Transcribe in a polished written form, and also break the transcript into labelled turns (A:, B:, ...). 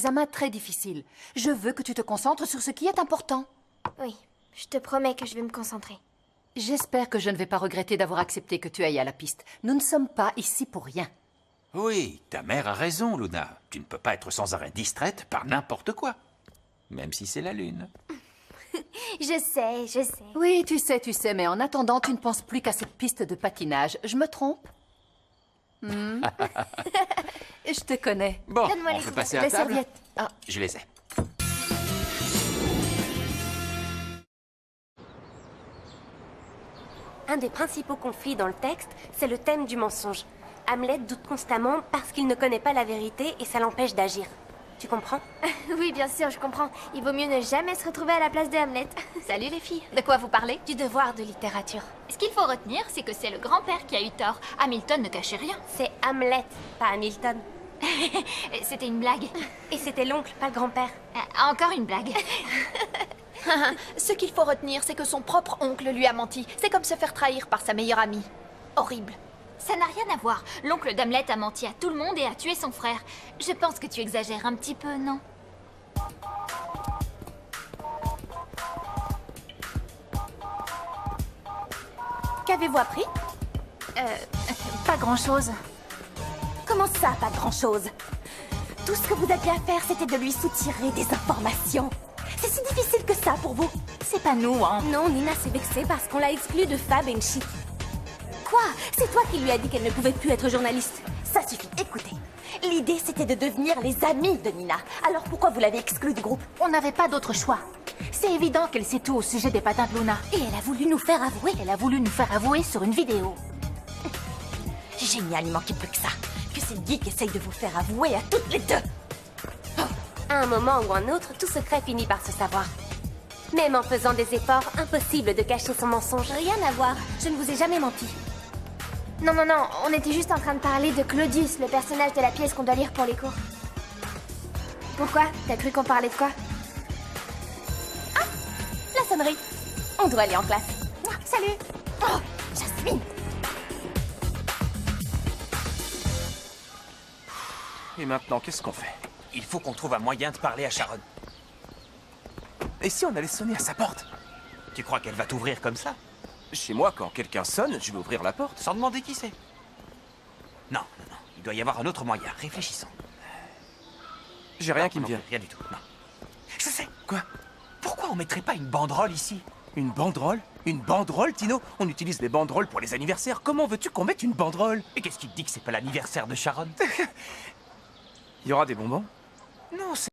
A: examen très difficile. Je veux que tu te concentres sur ce qui est important.
B: Oui, je te promets que je vais me concentrer.
A: J'espère que je ne vais pas regretter d'avoir accepté que tu ailles à la piste. Nous ne sommes pas ici pour rien.
C: Oui, ta mère a raison, Luna. Tu ne peux pas être sans arrêt distraite par n'importe quoi. Même si c'est la lune.
B: Je sais, je sais.
A: Oui, tu sais, mais en attendant, tu ne penses plus qu'à cette piste de patinage. Je me trompe? Je te connais.
C: Bon,
B: Donne-moi
C: on
B: les
C: peut
B: gros.
C: passer à
A: Les
C: table.
A: serviettes. Ah,
C: Je les ai.
D: Un des principaux conflits dans le texte, c'est le thème du mensonge. Hamlet doute constamment parce qu'il ne connaît pas la vérité et ça l'empêche d'agir. Tu comprends?
B: Oui, bien sûr, je comprends. Il vaut mieux ne jamais se retrouver à la place de Hamlet.
E: Salut les filles, de quoi vous parlez?
D: Du devoir de littérature.
E: Ce qu'il faut retenir, c'est que c'est le grand-père qui a eu tort. Hamilton ne cachait rien.
D: C'est Hamlet, pas Hamilton.
E: C'était une blague.
D: Et c'était l'oncle, pas le grand-père.
E: Encore une blague.
F: Ce qu'il faut retenir, c'est que son propre oncle lui a menti. C'est comme se faire trahir par sa meilleure amie. Horrible.
E: Ça n'a rien à voir. L'oncle d'Hamlet a menti à tout le monde et a tué son frère. Je pense que tu exagères un petit peu, non?
D: Qu'avez-vous appris?
E: Pas grand-chose.
D: Comment ça, pas grand-chose? Tout ce que vous aviez à faire, c'était de lui soutirer des informations. C'est si difficile que ça pour vous.
E: C'est pas nous, hein.
D: Non, Nina s'est vexée parce qu'on l'a exclue de Fab and Chic. Quoi? C'est toi qui lui as dit qu'elle ne pouvait plus être journaliste. Ça suffit, écoutez. L'idée, c'était de devenir les amis de Nina. Alors pourquoi vous l'avez exclue du groupe?
E: On n'avait pas d'autre choix. C'est évident qu'elle sait tout au sujet des patins de Luna.
D: Et elle a voulu nous faire avouer.
E: Elle a voulu nous faire avouer sur une vidéo.
D: Génial, il manquait plus que ça. Que cette geek essaye de vous faire avouer à toutes les deux. À un moment ou un autre, tout secret finit par se savoir. Même en faisant des efforts, impossible de cacher son mensonge. Rien à voir, je ne vous ai jamais menti.
B: Non, non, non, on était juste en train de parler de Claudius, le personnage de la pièce qu'on doit lire pour les cours. Pourquoi? T'as cru qu'on parlait de quoi?
D: La sonnerie. On doit aller en classe.
B: Salut!
D: Oh, Jasmine.
G: Et maintenant, qu'est-ce qu'on fait?
C: Il faut qu'on trouve un moyen de parler à Sharon.
G: Et si on allait sonner à sa porte?
C: Tu crois qu'elle va t'ouvrir comme ça?
G: Chez moi, quand quelqu'un sonne, je vais ouvrir la porte.
C: Sans demander qui c'est? Non, non, non. Il doit y avoir un autre moyen. Réfléchissons.
G: J'ai rien qui me
C: Non,
G: vient.
C: rien du tout, non. Je sais.
G: Quoi?
C: Pourquoi on mettrait pas une banderole ici?
G: Une banderole? Une banderole, Tino? On utilise les banderoles pour les anniversaires. Comment veux-tu qu'on mette une banderole?
C: Et qu'est-ce qui te dit que c'est pas l'anniversaire de Sharon?
G: Il y aura des bonbons?
C: Non, c'est...